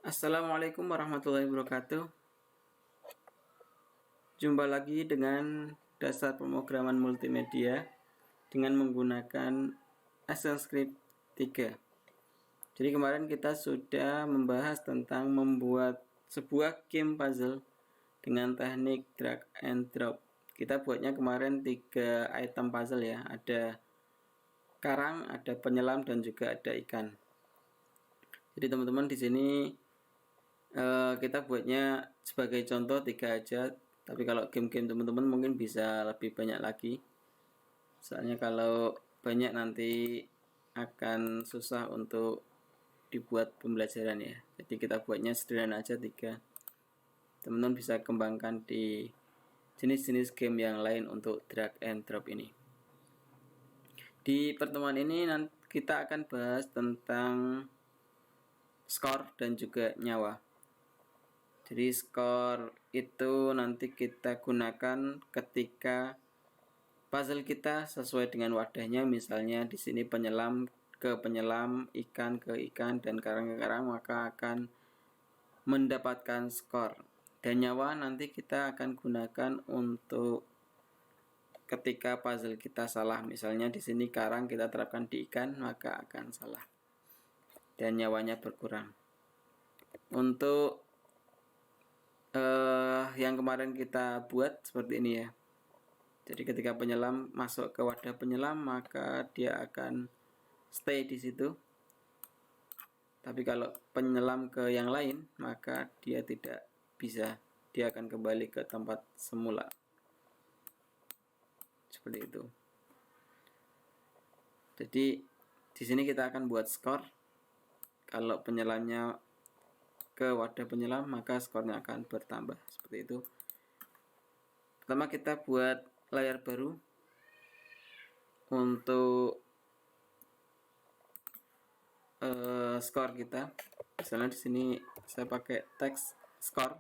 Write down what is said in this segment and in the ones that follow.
Assalamualaikum warahmatullahi wabarakatuh. Jumpa lagi dengan dasar pemrograman multimedia dengan menggunakan ActionScript 3. Jadi kemarin kita sudah membahas tentang membuat sebuah game puzzle dengan teknik drag and drop. Kita buatnya kemarin 3 item puzzle ya. Ada karang, ada penyelam, dan juga ada ikan. Jadi teman-teman di sini kita buatnya sebagai contoh 3 aja, tapi kalau game-game teman-teman mungkin bisa lebih banyak lagi, soalnya kalau banyak nanti akan susah untuk dibuat pembelajaran ya. Jadi kita buatnya sederhana aja 3. Teman-teman bisa kembangkan di jenis-jenis game yang lain untuk drag and drop ini. Di pertemuan ini nanti kita akan bahas tentang skor dan juga nyawa. Jadi skor itu nanti kita gunakan ketika puzzle kita sesuai dengan wadahnya. Misalnya di sini penyelam ke penyelam, ikan ke ikan, dan karang ke karang, maka akan mendapatkan skor. Dan nyawa nanti kita akan gunakan untuk ketika puzzle kita salah. Misalnya di sini karang kita terapkan di ikan, maka akan salah dan nyawanya berkurang. Untuk yang kemarin kita buat seperti ini ya. Jadi ketika penyelam masuk ke wadah penyelam, maka dia akan stay di situ. Tapi kalau penyelam ke yang lain, maka dia tidak bisa. Dia akan kembali ke tempat semula. Seperti itu. Jadi di sini kita akan buat skor. Kalau penyelamnya ke wadah penyelam, maka skornya akan bertambah. Seperti itu. Pertama kita buat layar baru untuk skor kita. Misalnya di sini saya pakai teks skor.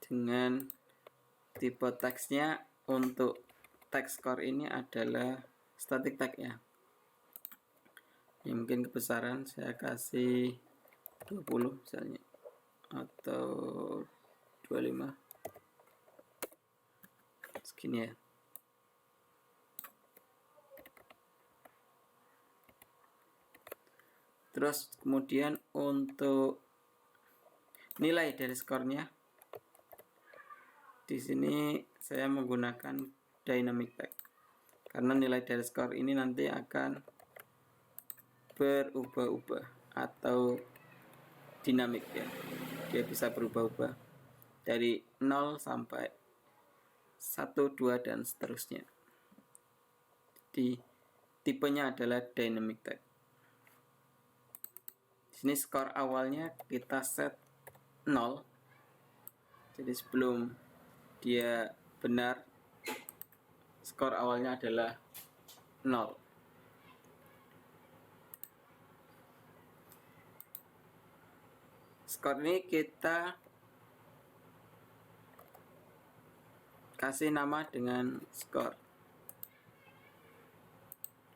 Dengan tipe teksnya untuk teks skor ini adalah static tag ya. Ini mungkin kebesaran saya kasih 20 misalnya atau 25 segini ya. Terus kemudian untuk nilai dari skornya, di sini saya menggunakan dynamic tag karena nilai dari skor ini nanti akan berubah-ubah atau dinamik ya. Dia bisa berubah-ubah dari 0 sampai 1, 2 dan seterusnya. Di tipenya adalah dynamic tag. Di sini skor awalnya kita set 0. Jadi sebelum dia benar, skor awalnya adalah 0. Skor ini kita kasih nama dengan skor.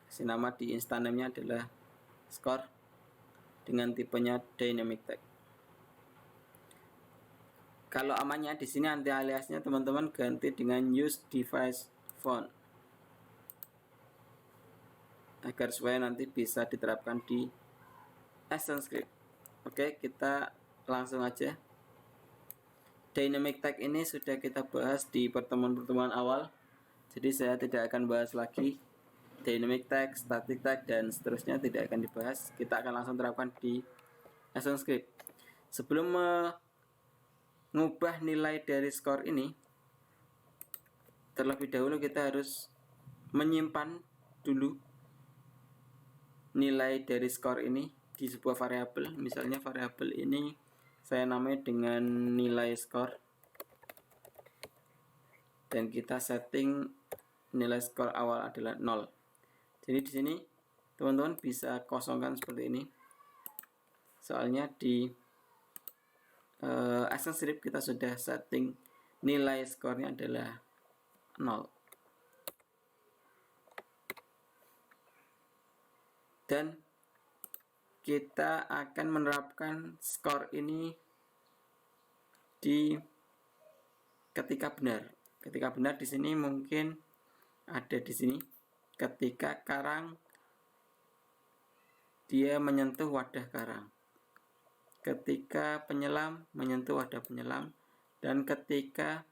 Kasih nama di instant name-nya adalah skor dengan tipenya dynamic tag. Kalau amannya di sini anti aliasnya teman-teman ganti dengan use device font agar supaya nanti bisa diterapkan di ActionScript. Oke, kita langsung aja. Dynamic tag ini sudah kita bahas di pertemuan-pertemuan awal, jadi saya tidak akan bahas lagi. Dynamic tag, static tag, dan seterusnya tidak akan dibahas. Kita akan langsung terapkan di ActionScript. Sebelum mengubah nilai dari skor ini, terlebih dahulu kita harus menyimpan dulu nilai dari skor ini di sebuah variabel. Misalnya variabel ini saya namai dengan nilai skor, dan kita setting nilai skor awal adalah 0. Jadi di sini teman-teman bisa kosongkan seperti ini. Soalnya di ActionScript kita sudah setting nilai skornya adalah 0. dan kita akan menerapkan skor ini di ketika benar. Ketika benar di sini mungkin ada di sini ketika karang dia menyentuh wadah karang, ketika penyelam menyentuh wadah penyelam, dan ketika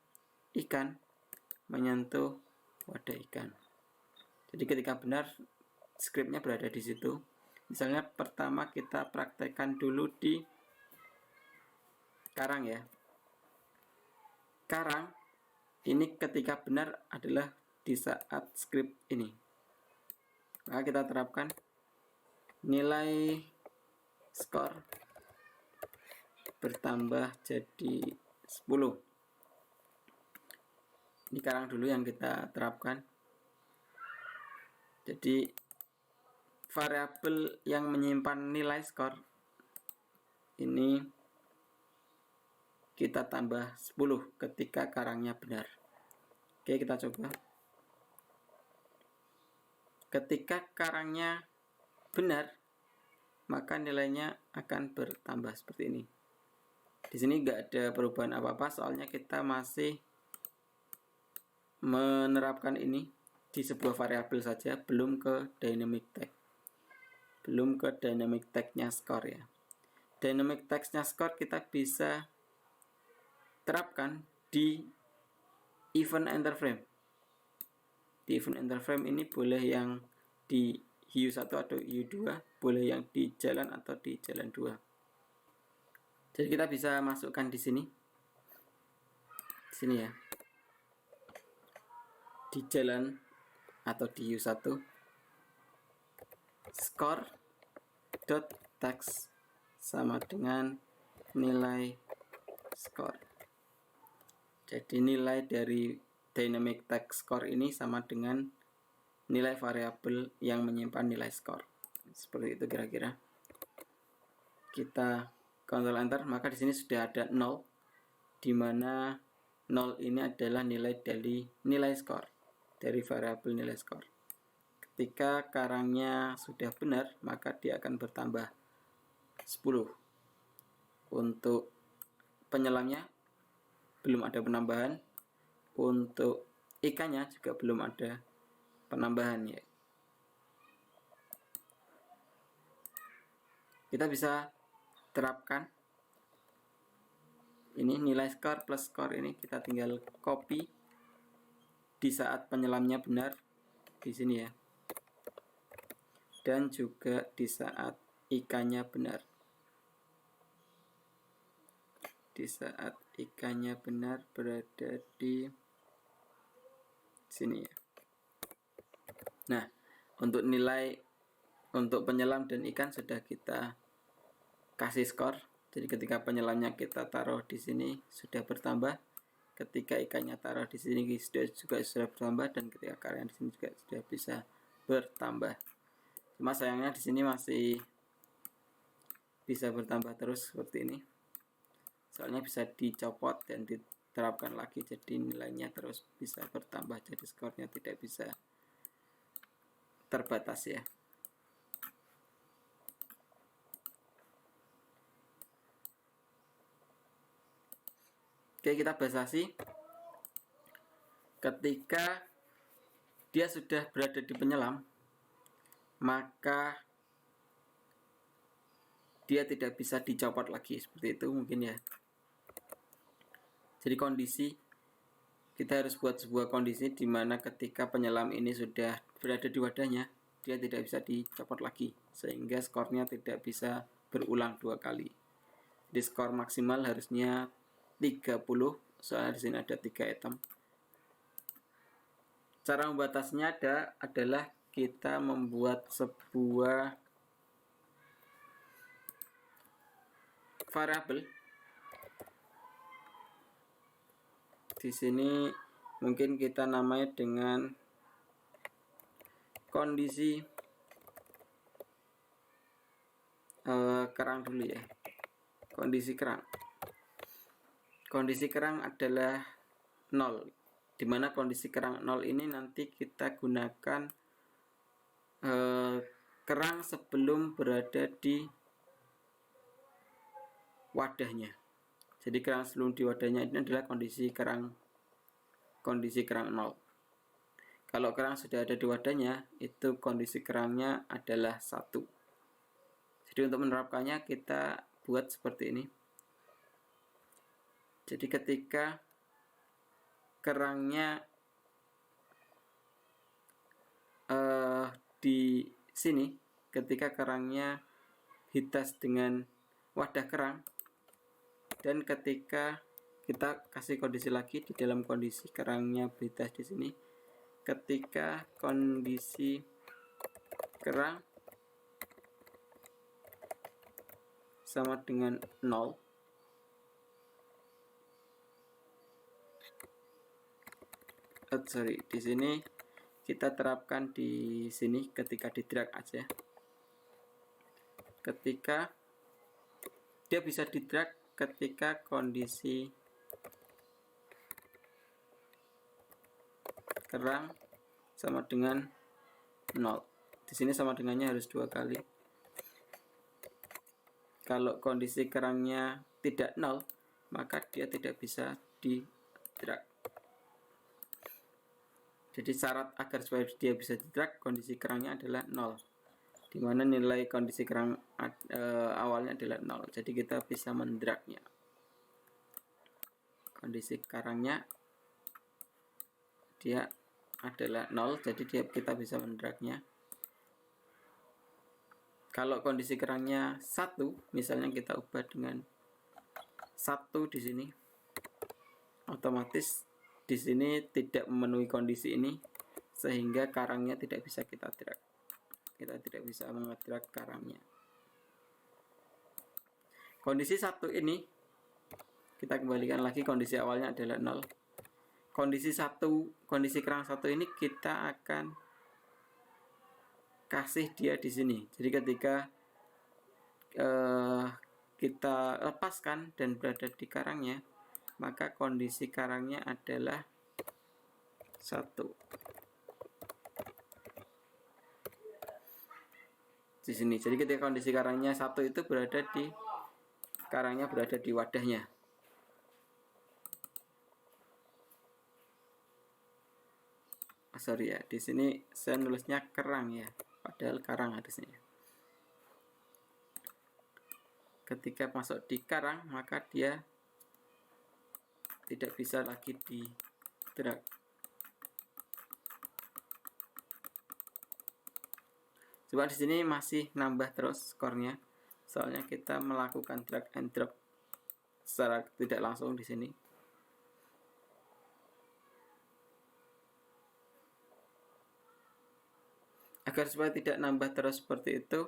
ikan menyentuh wadah ikan. Jadi ketika benar skripnya berada di situ. Misalnya pertama kita praktekkan dulu di karang ya. Karang ini ketika benar adalah di saat skrip ini. Maka kita terapkan nilai skor bertambah jadi 10. Ini karang dulu yang kita terapkan. Jadi variabel yang menyimpan nilai skor ini kita tambah 10 ketika karangnya benar. Oke, kita coba. Ketika karangnya benar, maka nilainya akan bertambah seperti ini. Di sini nggak ada perubahan apa-apa, soalnya kita masih menerapkan ini di sebuah variabel saja, belum ke dynamic tag. Belum ke dynamic tag-nya skor ya. Dynamic tag-nya skor kita bisa terapkan di event enter frame. Di event enter frame ini boleh yang di U1 atau U2, boleh yang di jalan atau di jalan 2. Jadi kita bisa masukkan di sini. Di sini ya. Di jalan atau di U1 skor dot text sama dengan nilai skor. Jadi nilai dari dynamic text score ini sama dengan nilai variabel yang menyimpan nilai skor. Seperti itu kira-kira. Kita Ctrl Enter, maka di sini sudah ada 0, di mana 0 ini adalah nilai dari nilai skor, dari variabel nilai skor. Ketika karangnya sudah benar, maka dia akan bertambah 10. Untuk penyelamnya belum ada penambahan, untuk ikannya juga belum ada penambahan ya. Kita bisa terapkan ini nilai skor plus skor ini, kita tinggal copy di saat penyelamnya benar di sini ya, dan juga di saat ikannya benar. Di saat ikannya benar berada di sini ya. Nah, untuk nilai untuk penyelam dan ikan sudah kita kasih skor. Jadi ketika penyelamnya kita taruh di sini sudah bertambah, ketika ikannya taruh di sini juga sudah bertambah, dan ketika karang di sini juga sudah bisa bertambah. Cuma sayangnya di sini masih bisa bertambah terus seperti ini. Soalnya bisa dicopot dan diterapkan lagi, jadi nilainya terus bisa bertambah, jadi skornya tidak bisa terbatas ya. Oke, kita batasi ketika dia sudah berada di penyelam, maka dia tidak bisa dicopot lagi, seperti itu mungkin ya. Jadi kondisi, kita harus buat sebuah kondisi di mana ketika penyelam ini sudah berada di wadahnya, dia tidak bisa dicopot lagi, sehingga skornya tidak bisa berulang 2 kali. Di skor maksimal harusnya 30, soalnya di sini ada 3 item. Cara membatasnya adalah kita membuat sebuah variabel. Di sini mungkin kita namai dengan kondisi kerang dulu ya. Kondisi kerang. Kondisi kerang adalah 0, dimana kondisi kerang 0 ini nanti kita gunakan kerang sebelum berada di wadahnya. Jadi kerang sebelum di wadahnya ini adalah kondisi kerang 0. Kalau kerang sudah ada di wadahnya, itu kondisi kerangnya adalah 1. Jadi untuk menerapkannya kita buat seperti ini. Jadi ketika kerangnya di sini, ketika kerangnya hitas dengan wadah kerang, dan ketika kita kasih kondisi lagi di dalam kondisi kerangnya hitas di sini, ketika kondisi kerang sama dengan 0, di sini kita terapkan di sini ketika di drag aja. Ketika dia bisa di drag ketika kondisi kerang sama dengan 0. Di sini sama dengannya harus 2 kali. Kalau kondisi kerangnya tidak 0, maka dia tidak bisa di drag. Jadi syarat agar supaya dia bisa di drag, kondisi kerangnya adalah 0, dimana nilai kondisi kerang awalnya adalah 0. Jadi kita bisa mendragnya. Kondisi kerangnya dia adalah 0, jadi kita bisa mendragnya. Kalau kondisi kerangnya 1, misalnya kita ubah dengan 1 di sini, otomatis di sini tidak memenuhi kondisi ini, sehingga karangnya tidak bisa kita drag. Kita tidak bisa mengedrag karangnya. Kondisi 1 ini kita kembalikan lagi, kondisi awalnya adalah 0. Kondisi kerang 1 ini kita akan kasih dia di sini. Jadi ketika kita lepaskan dan berada di karangnya, maka kondisi karangnya adalah 1. Di sini. Jadi ketika kondisi karangnya 1 itu karangnya berada di wadahnya. Sorry ya, di sini saya nulisnya kerang ya, padahal karang harusnya. Ketika masuk di karang, maka dia tidak bisa lagi di drag. Coba di sini masih nambah terus skornya, soalnya kita melakukan drag and drop secara tidak langsung di sini. Agar supaya tidak nambah terus seperti itu,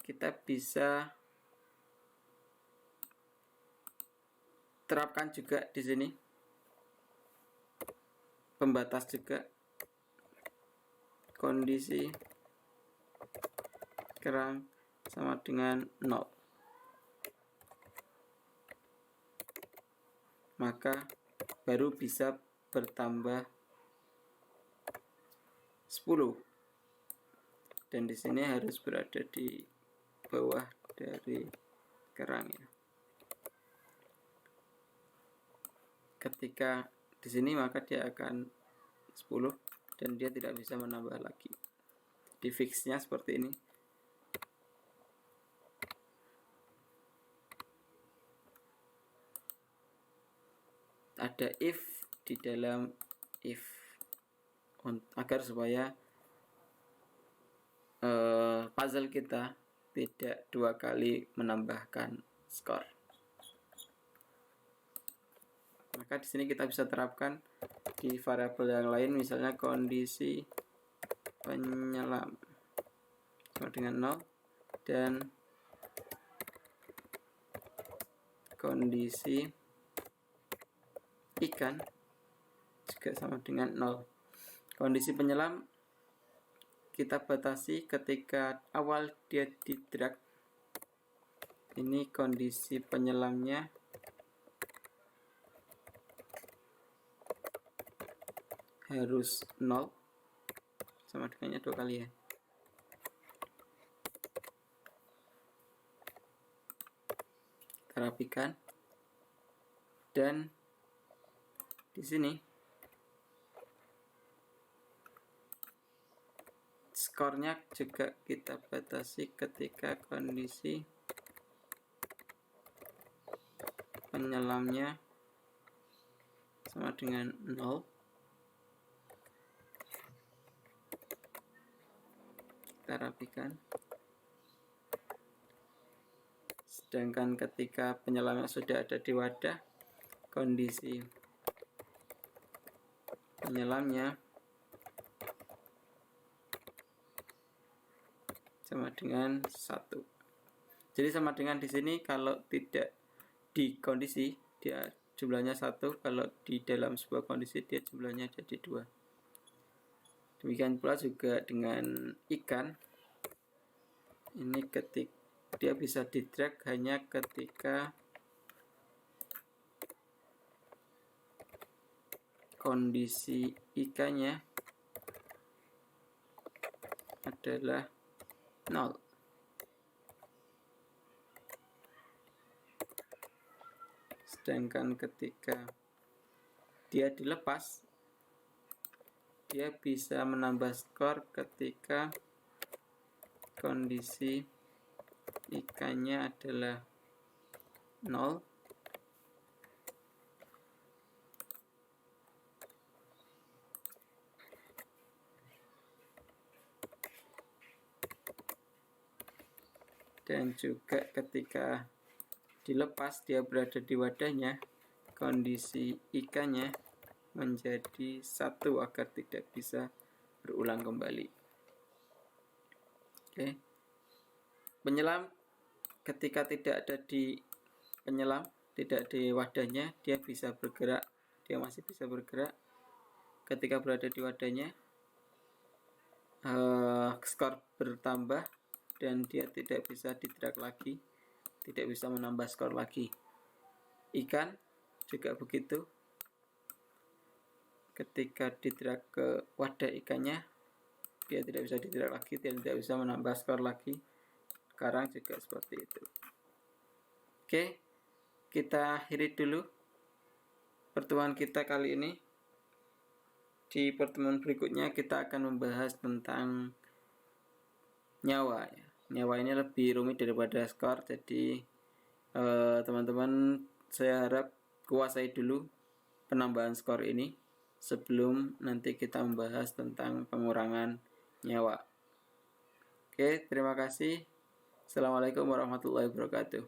kita bisa terapkan juga di sini pembatas juga, kondisi kerang sama dengan 0, maka baru bisa bertambah 10, dan di sini harus berada di bawah dari kerang ya. Ketika di sini maka dia akan 10 dan dia tidak bisa menambah lagi. Di fixnya seperti ini. Ada if di dalam if agar supaya puzzle kita tidak 2 kali menambahkan skor. Maka di sini kita bisa terapkan di variabel yang lain, misalnya kondisi penyelam sama dengan 0 dan kondisi ikan juga sama dengan 0. Kondisi penyelam kita batasi ketika awal dia di drag. Ini kondisi penyelamnya harus 0, sama dengannya 2 kali ya. kita rapikan. Dan di sini skornya juga kita batasi ketika kondisi penyelamnya sama dengan 0. Kita rapikan. Sedangkan ketika penyelamnya sudah ada di wadah, kondisi penyelamnya sama dengan 1. Jadi sama dengan di sini, kalau tidak di kondisi dia jumlahnya 1, kalau di dalam sebuah kondisi dia jumlahnya jadi 2. Demikian pula juga dengan ikan. Ini ketika dia bisa di drag hanya ketika kondisi ikannya adalah 0. Sedangkan ketika dia dilepas, dia bisa menambah skor ketika kondisi ikannya adalah 0. Dan juga ketika dilepas dia berada di wadahnya, kondisi ikannya menjadi 1 agar tidak bisa berulang kembali. Oke. Penyelam ketika tidak ada di penyelam, tidak di wadahnya, dia bisa bergerak, dia masih bisa bergerak. Ketika berada di wadahnya, skor bertambah dan dia tidak bisa di-drag lagi, tidak bisa menambah skor lagi. Ikan juga begitu. Ketika di-drag ke wadah ikannya, dia tidak bisa di-drag lagi, dia tidak bisa menambah skor lagi. Sekarang juga seperti itu. Oke, kita akhiri dulu pertemuan kita kali ini. Di pertemuan berikutnya kita akan membahas tentang nyawa. Nyawa ini lebih rumit daripada skor, jadi teman-teman saya harap kuasai dulu penambahan skor ini sebelum nanti kita membahas tentang pengurangan nyawa. Oke, terima kasih. Assalamualaikum warahmatullahi wabarakatuh.